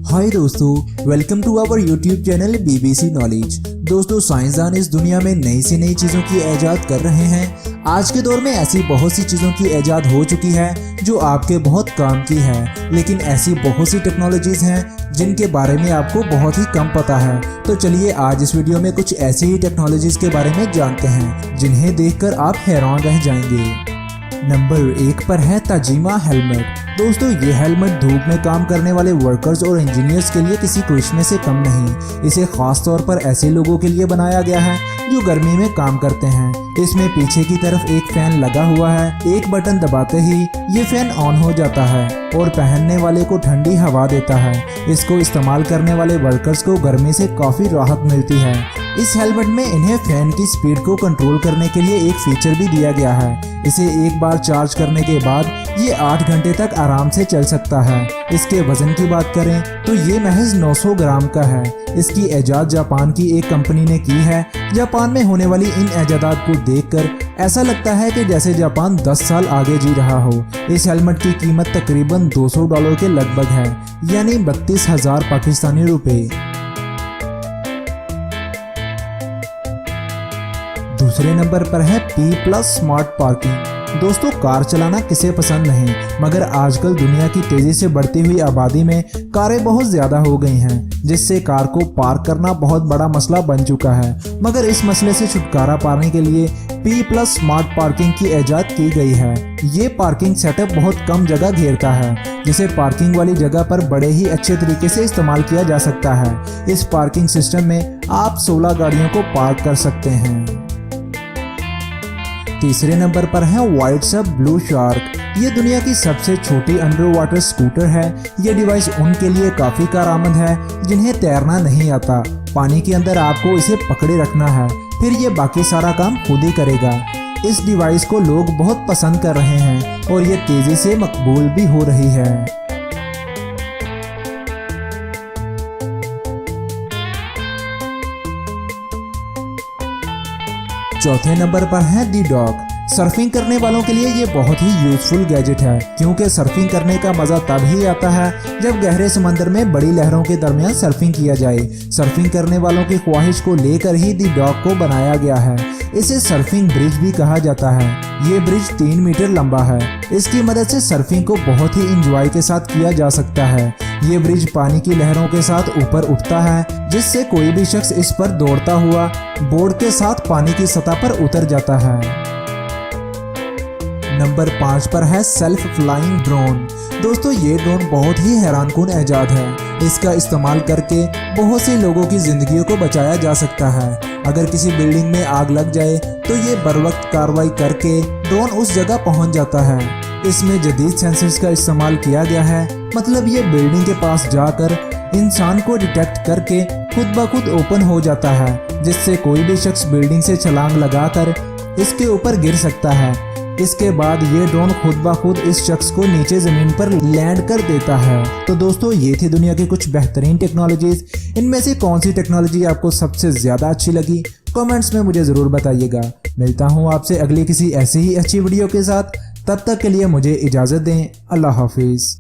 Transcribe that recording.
हाय दोस्तों, welcome to our YouTube channel BBC knowledge. दोस्तों, साइंसदान इस दुनिया में नई से नई चीज़ों की ईजाद कर रहे हैं। आज के दौर में ऐसी बहुत सी चीज़ों की ईजाद हो चुकी है जो आपके बहुत काम की है, लेकिन ऐसी बहुत सी टेक्नोलॉजीज़ हैं जिनके बारे में आपको बहुत ही कम पता है। तो चलिए आज इस वीडियो में कुछ ऐसी ही टेक्नोलॉजीज़ के बारे में जानते हैं जिन्हें देखकर आप हैरान रह जाएंगे। नंबर 1 पर है ताजिमा हेलमेट। दोस्तों, ये हेलमेट धूप में काम करने वाले वर्कर्स और इंजीनियर्स के लिए किसी करिश्मे से कम नहीं। इसे खास तौर पर ऐसे लोगों के लिए बनाया गया है जो गर्मी में काम करते हैं। इसमें पीछे की तरफ एक फैन लगा हुआ है। एक बटन दबाते ही ये फैन ऑन हो जाता है और पहनने वाले को ठंडी हवा देता है। इसको इस्तेमाल करने वाले वर्कर्स को गर्मी से काफ़ी राहत मिलती है। इस हेलमेट में इन्हें फैन की स्पीड को कंट्रोल करने के लिए एक फीचर भी दिया गया है। इसे एक बार चार्ज करने के बाद ये 8 घंटे तक आराम से चल सकता है। इसके वजन की बात करें तो ये महज 900 ग्राम का है। इसकी ईजाद जापान की एक कंपनी ने की है। जापान में होने वाली इन ईजादात को देखकर ऐसा लगता है कि जैसे जापान 10 साल आगे जी रहा हो। इस हेलमेट की कीमत तकरीबन $200 के लगभग है, यानी 32,000 पाकिस्तानी रुपए। दूसरे नंबर पर है P+ स्मार्ट पार्किंग। दोस्तों, कार चलाना किसे पसंद नहीं, मगर आजकल दुनिया की तेजी से बढ़ती हुई आबादी में कारें बहुत ज्यादा हो गई हैं, जिससे कार को पार्क करना बहुत बड़ा मसला बन चुका है। मगर इस मसले से छुटकारा पाने के लिए P+ स्मार्ट पार्किंग की ईजाद की गई है। ये पार्किंग सेटअप बहुत कम जगह घेरता है, जिसे पार्किंग वाली जगह पर बड़े ही अच्छे तरीके से इस्तेमाल किया जा सकता है। इस पार्किंग सिस्टम में आप 16 गाड़ियों को पार्क कर सकते हैं। तीसरे नंबर पर है WhiteSUB ब्लू शार्क। ये दुनिया की सबसे छोटी अंडर वाटर स्कूटर है। ये डिवाइस उनके लिए काफ़ी कारआमद है जिन्हें तैरना नहीं आता। पानी के अंदर आपको इसे पकड़े रखना है, फिर ये बाकी सारा काम खुद ही करेगा। इस डिवाइस को लोग बहुत पसंद कर रहे हैं और ये तेज़ी से मकबूल भी हो रही है। चौथे नंबर पर है दी डॉक। सर्फिंग करने वालों के लिए ये बहुत ही यूजफुल गैजेट है, क्योंकि सर्फिंग करने का मजा तब ही आता है जब गहरे समंदर में बड़ी लहरों के दरमियान सर्फिंग किया जाए। सर्फिंग करने वालों की ख्वाहिश को लेकर ही दी डॉक को बनाया गया है। इसे सर्फिंग ब्रिज भी कहा जाता है। ये ब्रिज 3 मीटर लंबा है। इसकी मदद से सर्फिंग को बहुत ही इंजॉय के साथ किया जा सकता है। ये ब्रिज पानी की लहरों के साथ ऊपर उठता है, जिससे कोई भी शख्स इस पर दौड़ता हुआ बोर्ड के साथ पानी की सतह पर उतर जाता है। नंबर 5 पर है सेल्फ फ्लाइंग ड्रोन। दोस्तों, ये ड्रोन बहुत ही हैरानकुन ईजाद है। इसका इस्तेमाल करके बहुत से लोगों की जिंदगियों को बचाया जा सकता है। अगर किसी बिल्डिंग में आग लग जाए तो ये बरवक्त कार्रवाई करके ड्रोन उस जगह पहुंच जाता है। इसमें जदीद सेंसर्स का इस्तेमाल किया गया है, मतलब ये बिल्डिंग के पास जाकर इंसान को डिटेक्ट करके खुद ब खुद ओपन हो जाता है, जिससे कोई भी शख्स बिल्डिंग से छलांग लगाकर इसके ऊपर गिर सकता है। इसके बाद ये ड्रोन खुद ब खुद इस शख्स को नीचे ज़मीन पर लैंड कर देता है। तो दोस्तों, ये थी दुनिया की कुछ बेहतरीन टेक्नोलॉजीज़। इनमें से कौन सी टेक्नोलॉजी आपको सबसे ज़्यादा अच्छी लगी, कमेंट्स में मुझे ज़रूर बताइएगा। मिलता हूँ आपसे अगली किसी ऐसी ही अच्छी वीडियो के साथ। तब तक के लिए मुझे इजाज़त दें। अल्लाह हाफिज़।